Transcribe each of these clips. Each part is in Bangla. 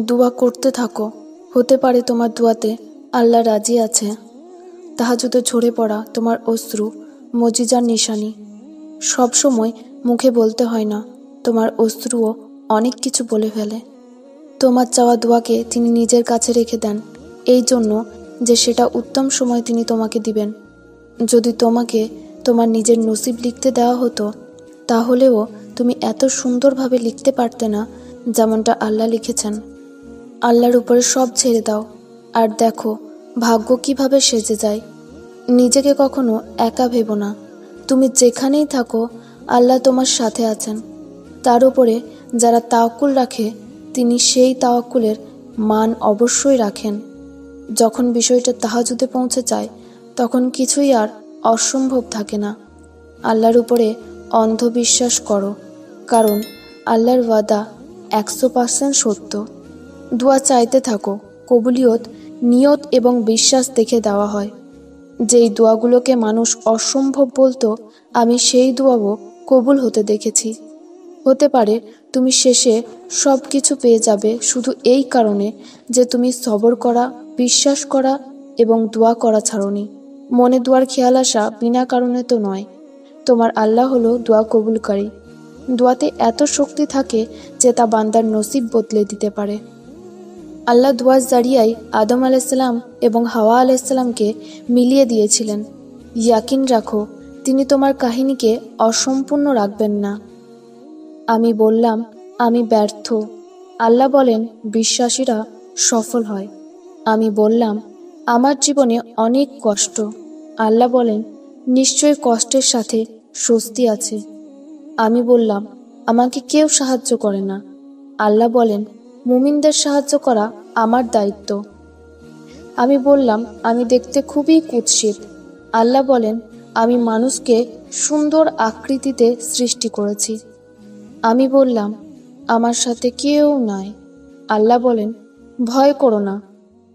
দোয়া করতে থাকো, হতে পারে তোমার দোয়াতে আল্লাহ রাজি আছে। তাহাজ্জুদে ঝরে পড়া তোমার অশ্রু মজিজার নিশানি। সব সময় মুখে বলতে হয় না, তোমার অশ্রুও অনেক কিছু বলে ফেলে। তোমার চাওয়া দোয়াকে তিনি নিজের কাছে রেখে দেন এই জন্য যে সেটা উত্তম সময় তিনি তোমাকে দিবেন। যদি তোমাকে তোমার নিজের নসিব লিখতে দেওয়া হতো, তাহলেও তুমি এত সুন্দরভাবে লিখতে পারতে না যেমনটা আল্লাহ লিখেছেন। আল্লাহর উপরে সব ছেড়ে দাও আর দেখো ভাগ্য কিভাবে সেজে যায়। নিজেকে কখনো একা ভেবো না, তুমি যেখানেই থাকো আল্লাহ তোমার সাথে আছেন। তার উপরে যারা তাওয়াক্কুল রাখে তিনি সেই তাওয়াক্কুলের মান অবশ্যই রাখেন। যখন বিষয়টা তাহাজ্জুদে পৌঁছে যায় তখন কিছুই আর অসম্ভব থাকে না। আল্লাহর উপরে অন্ধবিশ্বাস করো, কারণ আল্লাহর ওয়াদা 100% সত্য। দোয়া চাইতে থাকো, কবুলিয়ত নিয়ত এবং বিশ্বাস দেখে দেওয়া হয়। যেই দোয়াগুলোকে মানুষ অসম্ভব বলতো, আমি সেই দোয়াও কবুল হতে দেখেছি। হতে পারে তুমি শেষে সব কিছু পেয়ে যাবে শুধু এই কারণে যে তুমি সবর করা, বিশ্বাস করা এবং দোয়া করা ছাড়োনি। মনে দোয়ার খেয়াল আসা বিনা কারণে তো নয়। তোমার আল্লাহ হলো দোয়া কবুলকারী। দোয়াতে এত শক্তি থাকে যে তা বান্দার নসিব বদলে দিতে পারে। আল্লাহ দোয়ার জারিয়ায় আদম আলাইসাল্লাম এবং হাওয়া আলাইসাল্লামকে মিলিয়ে দিয়েছিলেন। ইয়াকিন রাখো, তিনি তোমার কাহিনীকে অসম্পূর্ণ রাখবেন না। আমি বললাম, আমি ব্যর্থ। আল্লাহ বলেন, বিশ্বাসীরা সফল হয়। আমি বললাম, আমার জীবনে অনেক কষ্ট। আল্লাহ বলেন, নিশ্চয়ই কষ্টের সাথে স্বস্তি আছে। আমি বললাম, আমাকে কেউ সাহায্য করে না। আল্লাহ বলেন, মুমিনদের সাহায্য করা আমার দায়িত্ব। আমি বললাম, আমি দেখতে খুবই কুৎসিত। আল্লাহ বলেন, আমি মানুষকে সুন্দর আকৃতিতে সৃষ্টি করেছি। আমি বললাম, আমার সাথে কেউ নাই। আল্লাহ বলেন, ভয় করো না,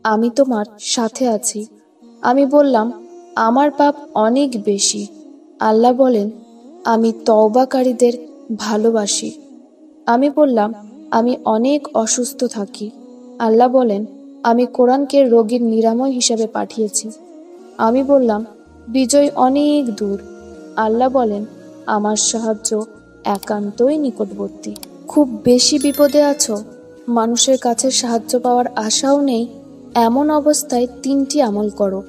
আমি তোমার সাথে আছি। আমি বললাম, আমার পাপ অনেক বেশি। আল্লাহ বলেন, আমি তওবাকারীদের ভালোবাসি। আমি বললাম, আমি অনেক অসুস্থ থাকি। আল্লাহ বলেন, আমি কোরআনকে রোগীর নিরাময় হিসাবে পাঠিয়েছি। আমি বললাম, বিজয় অনেক দূর। আল্লাহ বলেন, আমার সাহায্য একান্তই নিকটবর্তী। খুব বেশি বিপদে আছো, মানুষের কাছে সাহায্য পাওয়ার আশাও নেই, এমন অবস্থায় 3টি আমল করো,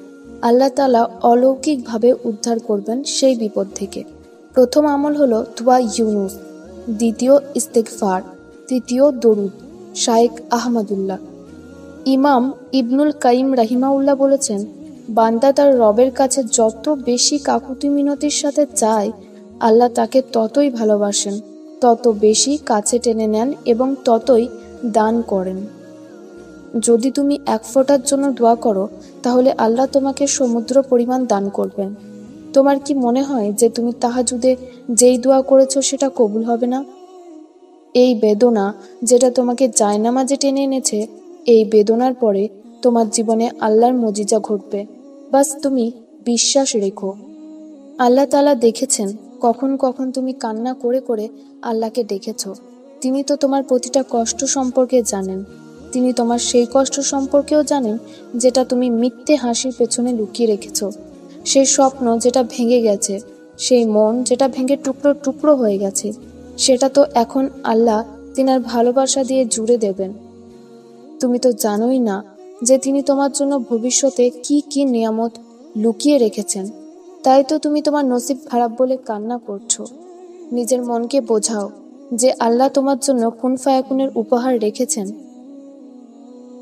আল্লাহ তাআলা অলৌকিকভাবে উদ্ধার করবেন সেই বিপদ থেকে। প্রথম আমল হলো দুয়া ইউনুস, দ্বিতীয় ইস্তেগফার, তৃতীয় দরুদ। শায়েখ আহমদুল্লাহ। ইমাম ইবনুল কাইম রাহিমাউল্লাহ বলেছেন, বান্দা তার রবের কাছে যত বেশি কাকুতি মিনতির সাথে চায়, আল্লাহ তাকে ততই ভালোবাসেন, তত বেশি কাছে টেনে নেন এবং ততই দান করেন। যদি তুমি 1 ফোঁটার জন্য দোয়া করো, তাহলে আল্লাহ তোমাকে সমুদ্র পরিমাণ দান করবেন। তোমার কি মনে হয় যে তুমি তাহাজ্জুদে যেই দোয়া করেছো সেটা কবুল হবে না? এই বেদনা যেটা তোমাকে জায়নামাজে টেনে এনেছে, এই বেদনার পরে তোমার জীবনে আল্লাহর মজিজা ঘটবে। বাস তুমি বিশ্বাস রেখো। আল্লাহ তাআলা দেখেছেন কখন কখন তুমি কান্না করে করে আল্লাহকে ডেকেছো। তিনি তো তোমার প্রতিটা কষ্ট সম্পর্কে জানেন। তিনি তোমার সেই কষ্ট সম্পর্কেও জানেন যেটা তুমি মিথ্যে হাসির পেছনে লুকিয়ে রেখেছো, সেই স্বপ্ন যেটা ভেঙে গেছে, সেই মন যেটা ভেঙে টুকরো টুকরো হয়ে গেছে, সেটা তো এখন আল্লাহ তিনার ভালোবাসা দিয়ে জুড়ে দেবেন। তুমি তো জানোই না যে তিনি তোমার জন্য ভবিষ্যতে কি কি নিয়ামত লুকিয়ে রেখেছেন। তাই তো তুমি তোমার নসিব খারাপ বলে কান্না করছো। নিজের মনকে বোঝাও যে আল্লাহ তোমার জন্য কুন ফায়াকুনের উপহার রেখেছেন।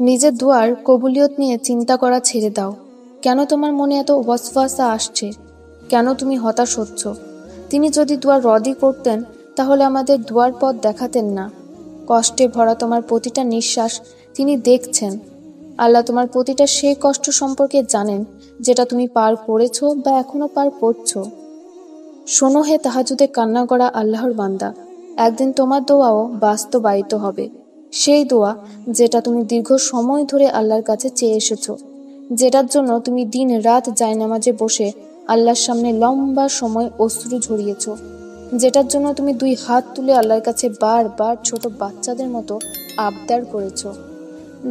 নিজের দুয়ার কবুলিয়ত নিয়ে চিন্তা করা ছেড়ে দাও। কেন তোমার মনে এত ওয়াসওয়াসা আসছে? কেন তুমি হতাশ হচ্ছ? তিনি যদি দুয়ার রদই করতেন তাহলে আমাদের দুয়ার পথ দেখাতেন না। কষ্টে ভরা তোমার প্রতিটা নিঃশ্বাস তিনি দেখছেন। আল্লাহ তোমার প্রতিটা সেই কষ্ট সম্পর্কে জানেন যেটা তুমি পার করেছো বা এখনো পার করছো। শোনো হে তাহাজ্জুদে কান্না করা আল্লাহর বান্দা, একদিন তোমার দোয়াও বাস্তবায়িত হবে। সেই দোয়া যেটা তুমি দীর্ঘ সময় ধরে আল্লাহর কাছে চেয়ে এসেছো, যেটার জন্য তুমি দিন রাত জায়নামাজে বসে আল্লাহর সামনে লম্বা সময় অশ্রু ঝরিয়েছো, যেটার জন্য তুমি 2 হাত তুলে আল্লাহর কাছে বারবার ছোট বাচ্চাদের মতো আবদার করেছো,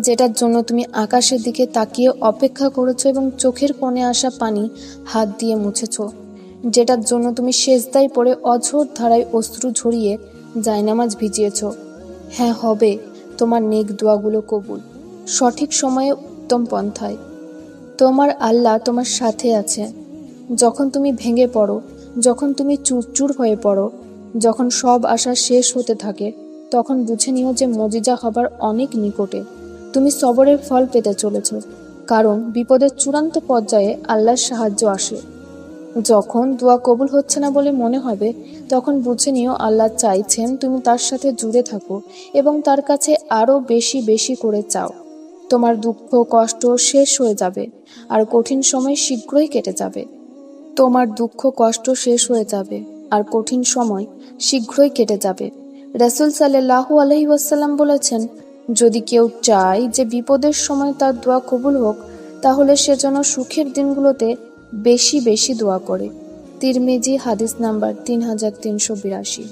যেটার জন্য তুমি আকাশের দিকে তাকিয়ে অপেক্ষা করেছো এবং চোখের কোণে আসা পানি হাত দিয়ে মুছেছো, যেটার জন্য তুমি সেজদায় পড়ে অঝোর ধারায় অশ্রু ঝরিয়ে জায়নামাজ ভিজিয়েছো। হ্যাঁ, হবে তোমার নেক দোয়াগুলো কবুল, সঠিক সময়ে উত্তম পন্থায়। তোমার আল্লাহ তোমার সাথে আছে। যখন তুমি ভেঙে পড়ো, যখন তুমি চুরচুর হয়ে পড়ো, যখন সব আশা শেষ হতে থাকে, তখন বুঝে নিও যে মজিজা হবার অনেক নিকটে। তুমি সবরের ফল পেতে চলেছ, কারণ বিপদের চূড়ান্ত পর্যায়ে আল্লাহর সাহায্য আসে। যখন দোয়া কবুল হচ্ছে না বলে মনে হবে, তখন বুঝে নিও আল্লাহ চাইছেন তুমি তার সাথে জুড়ে থাকো এবং তার কাছে আরও বেশি বেশি করে চাও। তোমার দুঃখ কষ্ট শেষ হয়ে যাবে আর কঠিন সময় শীঘ্রই কেটে যাবে। তোমার দুঃখ কষ্ট শেষ হয়ে যাবে আর কঠিন সময় শীঘ্রই কেটে যাবে। রাসূল সাল্লাল্লাহু আলাইহি ওয়াসাল্লাম বলেছেন, যদি কেউ চায় যে বিপদের সময় তার দোয়া কবুল হোক, তাহলে সে যেন সুখের দিনগুলোতে বেশি বেশি দোয়া করে। তিরমিজি হাদিস নাম্বার 3382।